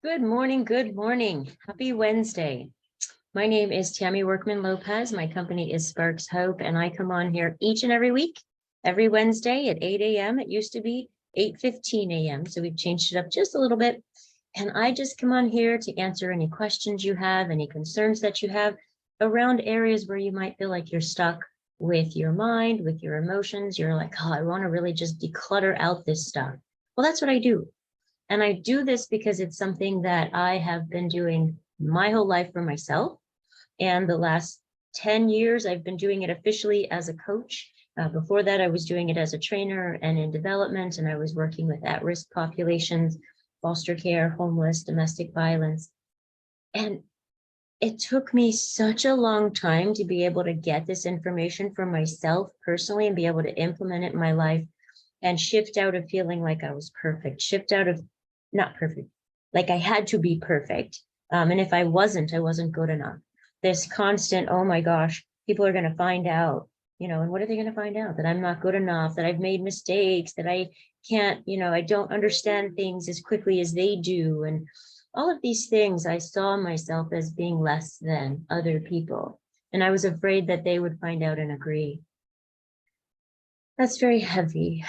Good morning. Good morning. Happy Wednesday. My name is Tammy Workman-Lopez. My company is Sparks Hope, and I come on here each and every week, every Wednesday at 8 a.m. It used to be 8:15 a.m. So we've changed it up just a little bit. And I just come on here to answer any questions you have, any concerns that you have around areas where you might feel like you're stuck with your mind, with your emotions. You're like, oh, I want to really just declutter out this stuff. Well, that's what I do. And I do this because it's something that I have been doing my whole life for myself. And the last 10 years, I've been doing it officially as a coach. Before that, I was doing it as a trainer and in development, and I was working with at-risk populations, foster care, homeless, domestic violence. And it took me such a long time to be able to get this information for myself personally and be able to implement it in my life and shift out of feeling like I was perfect, shift out of not perfect, like I had to be perfect. And if I wasn't good enough. This constant, oh my gosh, people are going to find out, and what are they going to find out? That I'm not good enough, that I've made mistakes, that I can't, I don't understand things as quickly as they do. And all of these things, I saw myself as being less than other people. And I was afraid that they would find out and agree. That's very heavy.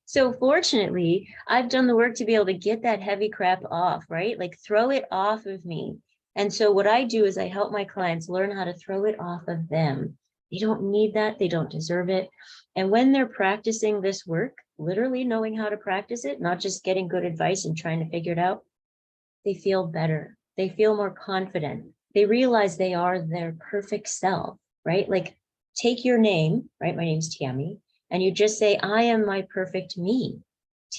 So fortunately, I've done the work to be able to get that heavy crap off, right? Like throw it off of me. And so what I do is I help my clients learn how to throw it off of them. They don't need that. They don't deserve it. And when they're practicing this work, literally knowing how to practice it, not just getting good advice and trying to figure it out, they feel better. They feel more confident. They realize they are their perfect self, right? Like take your name, right? My name's Tammy. And you just say, I am my perfect me.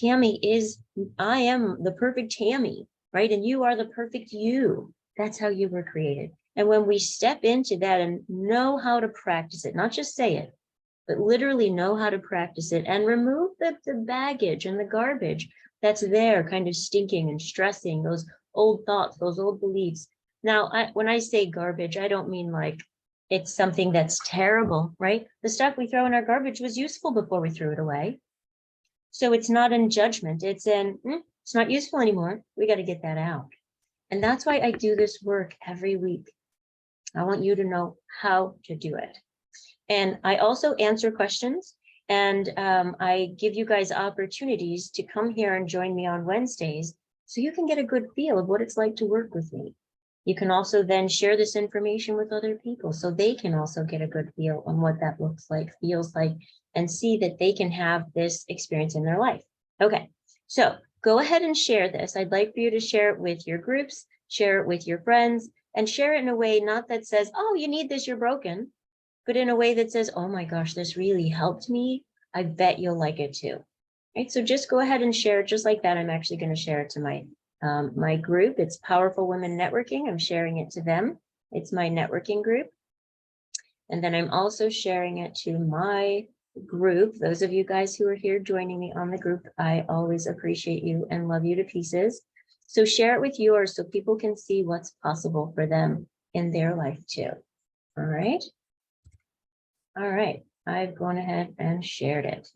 I am the perfect Tammy, right? And you are the perfect you. That's how you were created. And when we step into that and know how to practice it, not just say it, but literally know how to practice it and remove the baggage and the garbage that's there kind of stinking and stressing, those old thoughts, those old beliefs. Now, when I say garbage, I don't mean like it's something that's terrible, right? The stuff we throw in our garbage was useful before we threw it away. So it's not in judgment. It's in, it's not useful anymore. We got to get that out. And that's why I do this work every week. I want you to know how to do it. And I also answer questions, and I give you guys opportunities to come here and join me on Wednesdays so you can get a good feel of what it's like to work with me. You can also then share this information with other people so they can also get a good feel on what that looks like, feels like, and see that they can have this experience in their life. Okay, so go ahead and share this. I'd like for you to share it with your groups, share it with your friends, and share it in a way not that says, oh, you need this, you're broken, but in a way that says, oh my gosh, this really helped me. I bet you'll like it too. Right, so just go ahead and share it just like that. I'm actually going to share it to my group. It's Powerful Women Networking. I'm sharing it to them. It's my networking group. And then I'm also sharing it to my group. Those of you guys who are here joining me on the group, I always appreciate you and love you to pieces. So share it with yours so people can see what's possible for them in their life too. All right. All right. I've gone ahead and shared it.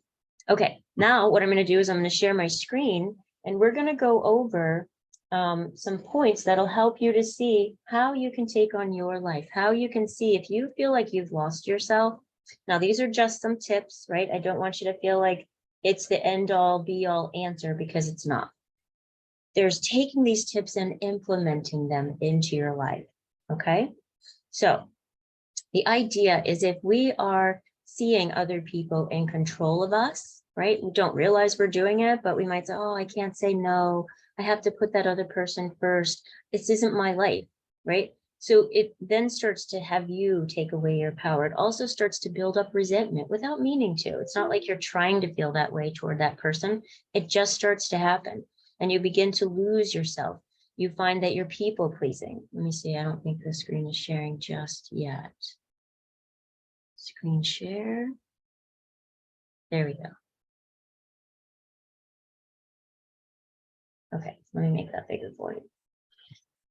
Okay. Now what I'm going to do is I'm going to share my screen, and we're going to go over some points that'll help you to see how you can take on your life, how you can see if you feel like you've lost yourself. Now, these are just some tips, right? I don't want you to feel like it's the end all be all answer, because it's not. There's taking these tips and implementing them into your life. Okay. So the idea is if we are seeing other people in control of us, right? We don't realize we're doing it, but we might say, oh, I can't say no. I have to put that other person first. This isn't my life, right? So it then starts to have you take away your power. It also starts to build up resentment without meaning to. It's not like you're trying to feel that way toward that person. It just starts to happen, and you begin to lose yourself. You find that you're people pleasing. Let me see. I don't think the screen is sharing just yet. Screen share. There we go. Okay, let me make that bigger for you.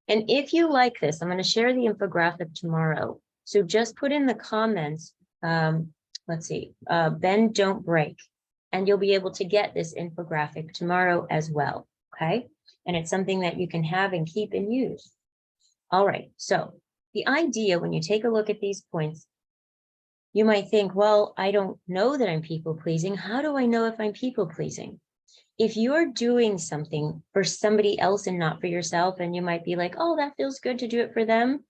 And if you like this, I'm going to share the infographic tomorrow. So just put in the comments, let's see, bend, don't break, and you'll be able to get this infographic tomorrow as well. Okay. and it's something that you can have and keep and use. All right, so the idea when you take a look at these points, you might think, well, I don't know that I'm people pleasing. How do I know if I'm people pleasing? If you're doing something for somebody else and not for yourself, and you might be like, oh, that feels good to do it for them,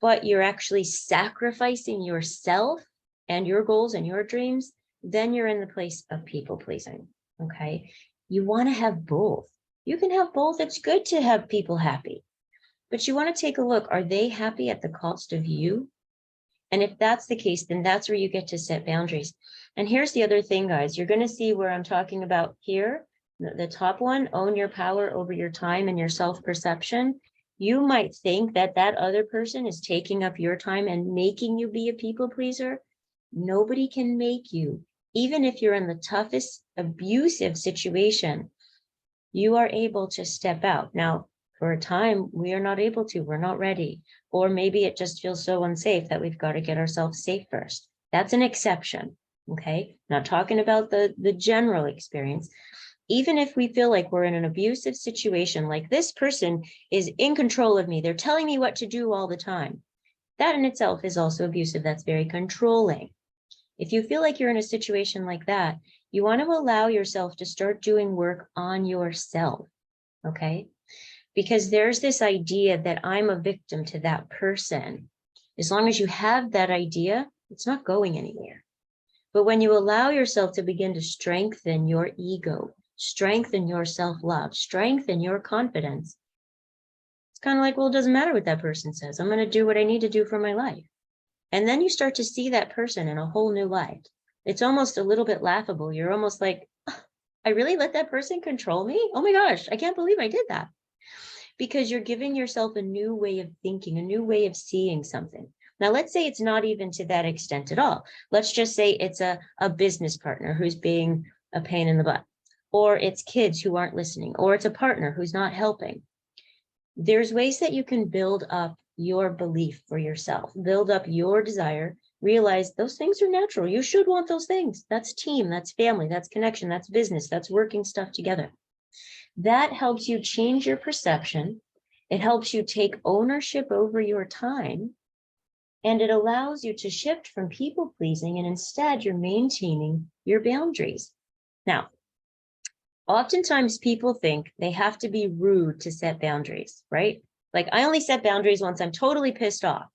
but you're actually sacrificing yourself and your goals and your dreams, then you're in the place of people pleasing, okay? You want to have both. You can have both. It's good to have people happy, but you want to take a look. Are they happy at the cost of you? And if that's the case, then that's where you get to set boundaries. And here's the other thing, guys. You're going to see where I'm talking about here, the top one, own your power over your time and your self-perception. You might think that that other person is taking up your time and making you be a people pleaser. Nobody can make you. Even if you're in the toughest abusive situation, you are able to step out. Now, for a time, we are not able to, we're not ready. Or maybe it just feels so unsafe that we've got to get ourselves safe first. That's an exception, okay? Not talking about the general experience. Even if we feel like we're in an abusive situation, like this person is in control of me, they're telling me what to do all the time. That in itself is also abusive. That's very controlling. If you feel like you're in a situation like that, you want to allow yourself to start doing work on yourself, okay? Because there's this idea that I'm a victim to that person. As long as you have that idea, it's not going anywhere. But when you allow yourself to begin to strengthen your ego, strengthen your self-love, strengthen your confidence, it's kind of like, well, it doesn't matter what that person says. I'm going to do what I need to do for my life. And then you start to see that person in a whole new light. It's almost a little bit laughable. You're almost like, oh, I really let that person control me? Oh my gosh, I can't believe I did that. Because you're giving yourself a new way of thinking, a new way of seeing something. Now, let's say it's not even to that extent at all. Let's just say it's a business partner who's being a pain in the butt, or it's kids who aren't listening, or it's a partner who's not helping. There's ways that you can build up your belief for yourself, build up your desire, realize those things are natural. You should want those things. That's team, that's family, that's connection, that's business, that's working stuff together. That helps you change your perception. It helps you take ownership over your time, and it allows you to shift from people pleasing, and instead you're maintaining your boundaries. Now, oftentimes people think they have to be rude to set boundaries, right? Like, I only set boundaries once I'm totally pissed off.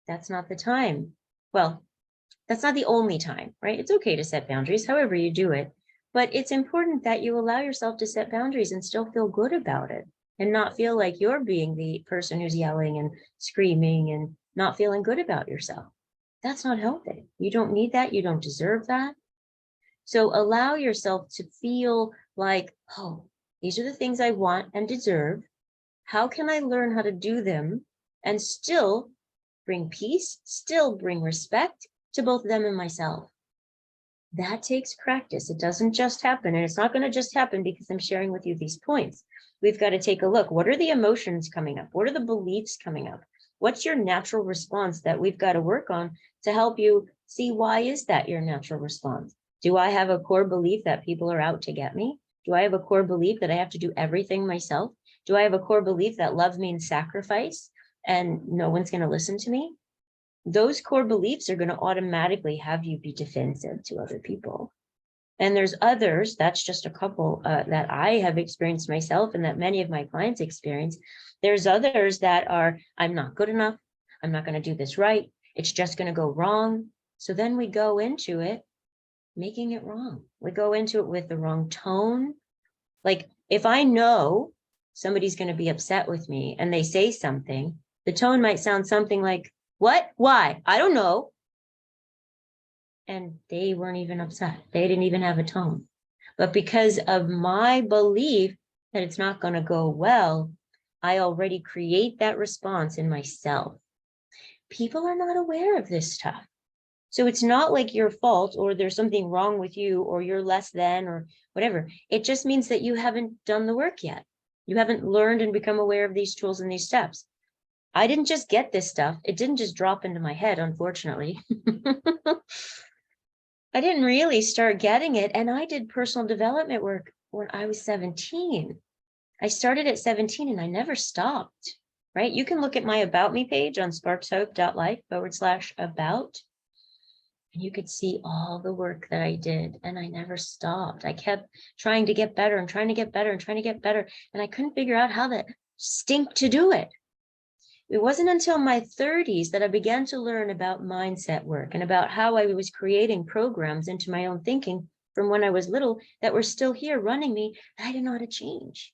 That's not the time. Well, that's not the only time, right? It's okay to set boundaries, however you do it. But it's important that you allow yourself to set boundaries and still feel good about it, and not feel like you're being the person who's yelling and screaming and not feeling good about yourself. That's not healthy. You don't need that. You don't deserve that. So allow yourself to feel like, oh, these are the things I want and deserve. How can I learn how to do them and still bring peace, still bring respect to both them and myself? That takes practice. It doesn't just happen. And it's not going to just happen because I'm sharing with you these points. We've got to take a look. What are the emotions coming up? What are the beliefs coming up? What's your natural response that we've got to work on to help you see, why is that your natural response? Do I have a core belief that people are out to get me? Do I have a core belief that I have to do everything myself? Do I have a core belief that love means sacrifice and no one's going to listen to me? Those core beliefs are going to automatically have you be defensive to other people. And there's others, that's just a couple that I have experienced myself and that many of my clients experience. There's others that are, I'm not good enough. I'm not going to do this right. It's just going to go wrong. So then we go into it making it wrong. We go into it with the wrong tone. Like, if I know somebody's going to be upset with me and they say something, the tone might sound something like, what? Why? I don't know. And they weren't even upset. They didn't even have a tone. But because of my belief that it's not going to go well, I already create that response in myself. People are not aware of this stuff. So it's not like your fault or there's something wrong with you or you're less than or whatever. It just means that you haven't done the work yet. You haven't learned and become aware of these tools and these steps. I didn't just get this stuff. It didn't just drop into my head, unfortunately. I didn't really start getting it. And I did personal development work when I was 17. I started at 17 and I never stopped, right? You can look at my About Me page on sparkshope.life/about. And you could see all the work that I did, and I never stopped. I kept trying to get better and trying to get better and trying to get better. And I couldn't figure out how to stink to do it. It wasn't until my 30s that I began to learn about mindset work and about how I was creating programs into my own thinking from when I was little that were still here running me that I didn't know how to change.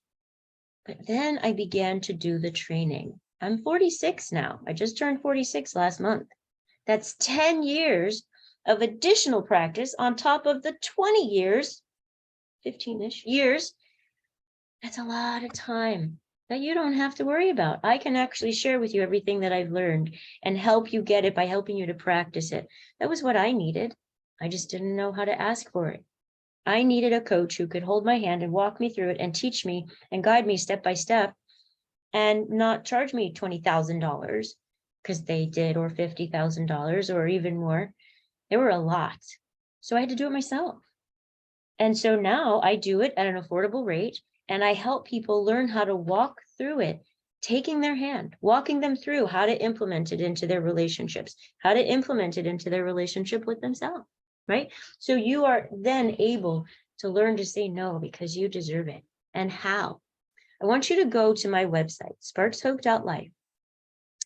But then I began to do the training. I'm 46 now. I just turned 46 last month. That's 10 years of additional practice on top of the 20 years, 15-ish years. That's a lot of time that you don't have to worry about. I can actually share with you everything that I've learned and help you get it by helping you to practice it. That was what I needed. I just didn't know how to ask for it. I needed a coach who could hold my hand and walk me through it and teach me and guide me step by step and not charge me $20,000 because they did, or $50,000 or even more. They were a lot. So I had to do it myself. And so now I do it at an affordable rate, and I help people learn how to walk through it, taking their hand, walking them through how to implement it into their relationships, how to implement it into their relationship with themselves, right? So you are then able to learn to say no because you deserve it. And how? I want you to go to my website, sparkshope.life.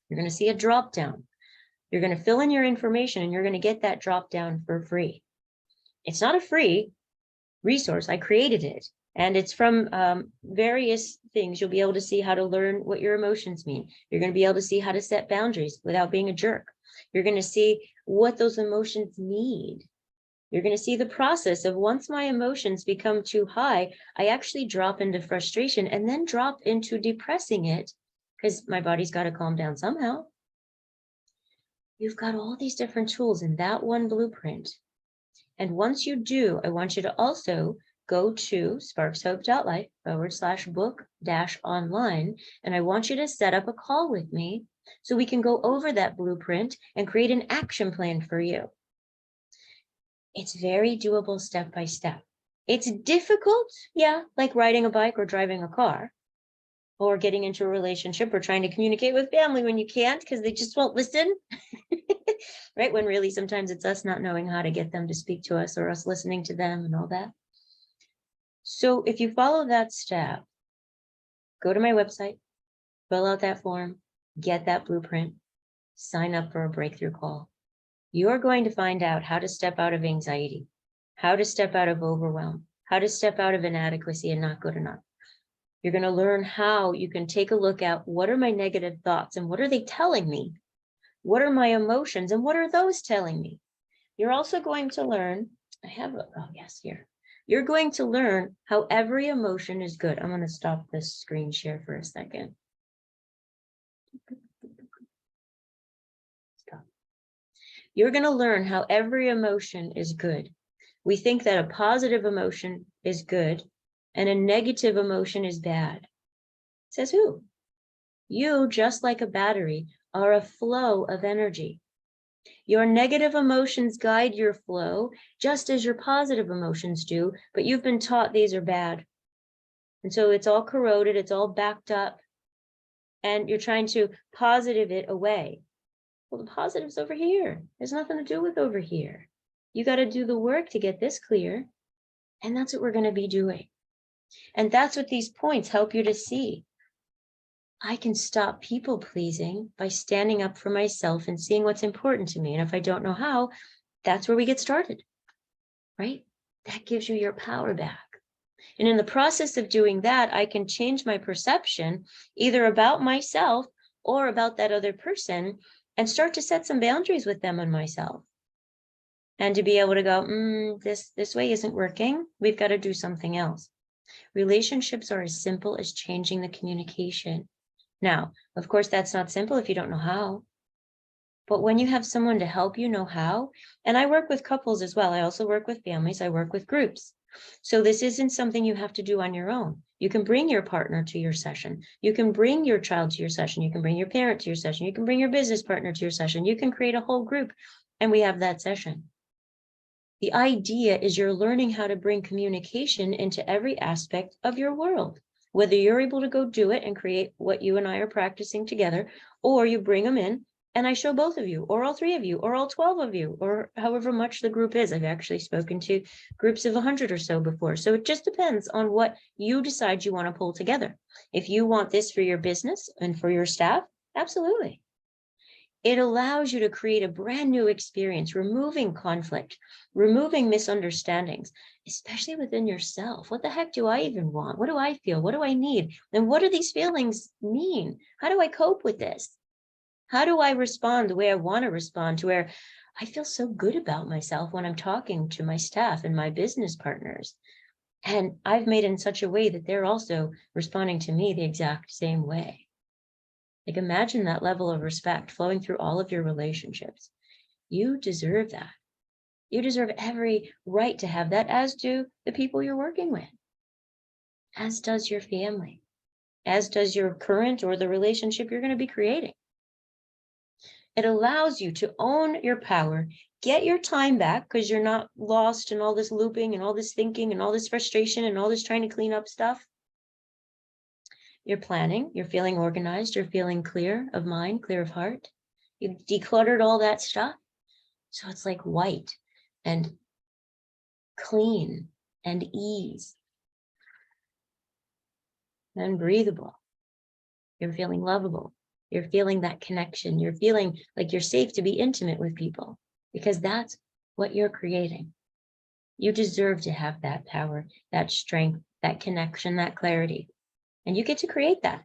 You're going to see a drop down. You're going to fill in your information and you're going to get that drop down for free. It's not a free resource. I created it, and it's from various things. You'll be able to see how to learn what your emotions mean. You're going to be able to see how to set boundaries without being a jerk. You're going to see what those emotions need. You're going to see the process of once my emotions become too high, I actually drop into frustration and then drop into depressing it because my body's got to calm down somehow. You've got all these different tools in that one blueprint. And once you do, I want you to also go to sparkshope.life/book-online. And I want you to set up a call with me so we can go over that blueprint and create an action plan for you. It's very doable step by step. It's difficult, yeah, like riding a bike or driving a car, or getting into a relationship or trying to communicate with family when you can't because they just won't listen, right? When really sometimes it's us not knowing how to get them to speak to us or us listening to them and all that. So if you follow that step, go to my website, fill out that form, get that blueprint, sign up for a breakthrough call. You're going to find out how to step out of anxiety, how to step out of overwhelm, how to step out of inadequacy and not good enough. You're going to learn how you can take a look at what are my negative thoughts and what are they telling me? What are my emotions and what are those telling me? You're also going to learn, here. You're going to learn how every emotion is good. I'm going to stop this screen share for a second. Stop. You're going to learn how every emotion is good. We think that a positive emotion is good and a negative emotion is bad. Says who? You, just like a battery, are a flow of energy. Your negative emotions guide your flow, just as your positive emotions do, but you've been taught these are bad. And so it's all corroded, it's all backed up, and you're trying to positive it away. Well, the positive's over here. There's nothing to do with over here. You got to do the work to get this clear, and that's what we're going to be doing. And that's what these points help you to see. I can stop people pleasing by standing up for myself and seeing what's important to me. And if I don't know how, that's where we get started, right? That gives you your power back. And in the process of doing that, I can change my perception either about myself or about that other person and start to set some boundaries with them and myself. And to be able to go, this way isn't working. We've got to do something else. Relationships are as simple as changing the communication. Now, of course, that's not simple if you don't know how. But when you have someone to help you know how, and I work with couples as well. I also work with families. I work with groups. So this isn't something you have to do on your own. You can bring your partner to your session. You can bring your child to your session. You can bring your parent to your session. You can bring your business partner to your session. You can create a whole group, and we have that session. The idea is you're learning how to bring communication into every aspect of your world. Whether you're able to go do it and create what you and I are practicing together, or you bring them in and I show both of you, or all 3 of you, or all 12 of you, or however much the group is. I've actually spoken to groups of 100 or so before. So it just depends on what you decide you want to pull together. If you want this for your business and for your staff, absolutely. It allows you to create a brand new experience, removing conflict, removing misunderstandings, especially within yourself. What the heck do I even want? What do I feel? What do I need? And what do these feelings mean? How do I cope with this? How do I respond the way I want to respond, to where I feel so good about myself when I'm talking to my staff and my business partners? And I've made it in such a way that they're also responding to me the exact same way. Like, imagine that level of respect flowing through all of your relationships. You deserve that. You deserve every right to have that, as do the people you're working with, as does your family, as does your current or the relationship you're going to be creating. It allows you to own your power, get your time back because you're not lost in all this looping and all this thinking and all this frustration and all this trying to clean up stuff. You're planning, you're feeling organized, you're feeling clear of mind, clear of heart. You've decluttered all that stuff. So it's like white and clean and ease and breathable. You're feeling lovable. You're feeling that connection. You're feeling like you're safe to be intimate with people because that's what you're creating. You deserve to have that power, that strength, that connection, that clarity, and you get to create that.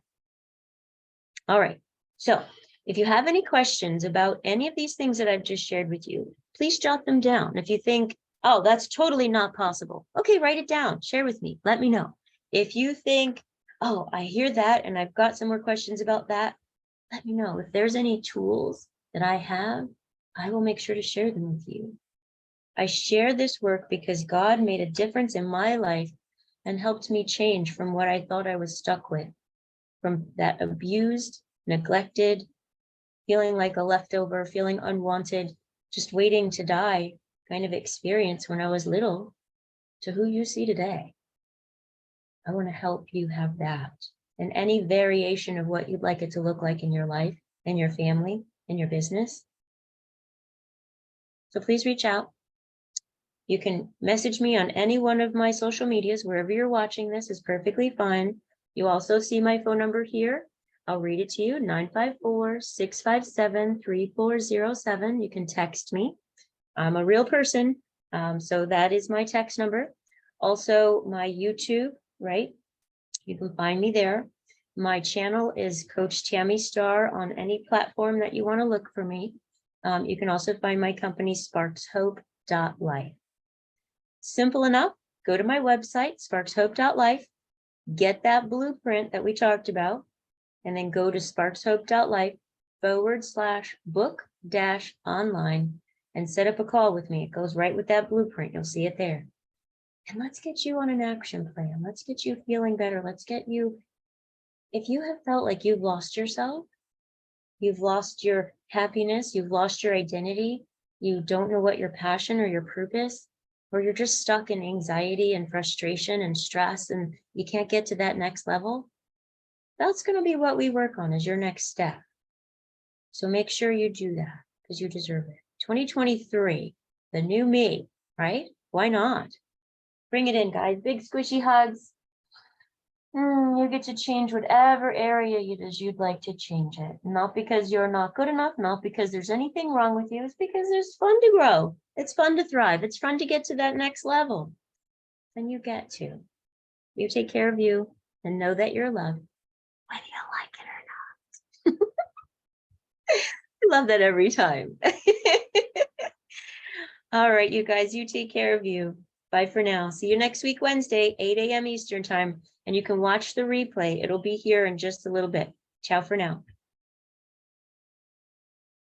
All right. So if you have any questions about any of these things that I've just shared with you, please jot them down. If you think, oh, that's totally not possible, okay, write it down, share with me, let me know. If you think, oh, I hear that and I've got some more questions about that, let me know. If there's any tools that I have, I will make sure to share them with you. I share this work because God made a difference in my life and helped me change from what I thought I was stuck with, from that abused, neglected, feeling like a leftover, feeling unwanted, just waiting to die kind of experience when I was little, to who you see today. I want to help you have that. And any variation of what you'd like it to look like in your life, in your family, in your business. So please reach out. You can message me on any one of my social medias. Wherever you're watching this is perfectly fine. You also see my phone number here. I'll read it to you, 954-657-3407. You can text me. I'm a real person, so that is my text number. Also, my YouTube, right? You can find me there. My channel is Coach Tammy Star on any platform that you want to look for me. You can also find my company, sparkshope.life. Simple enough. Go to my website, sparkshope.life, get that blueprint that we talked about, and then go to sparkshope.life/book-online and set up a call with me. It goes right with that blueprint. You'll see it there. And let's get you on an action plan. Let's get you feeling better. Let's get you, if you have felt like you've lost yourself, you've lost your happiness, you've lost your identity, you don't know what your passion or your purpose, or you're just stuck in anxiety and frustration and stress and you can't get to that next level, that's going to be what we work on as your next step. So make sure you do that because you deserve it. 2023, the new me, right? Why not? Bring it in, guys. Big squishy hugs. You get to change whatever area it is you'd like to change it. Not because you're not good enough, not because there's anything wrong with you. It's because it's fun to grow. It's fun to thrive. It's fun to get to that next level. And you get to. You take care of you and know that you're loved, whether you like it or not. I love that every time. All right, you guys, you take care of you. Bye for now. See you next week, Wednesday, 8 a.m. Eastern time. And you can watch the replay. It'll be here in just a little bit. Ciao for now.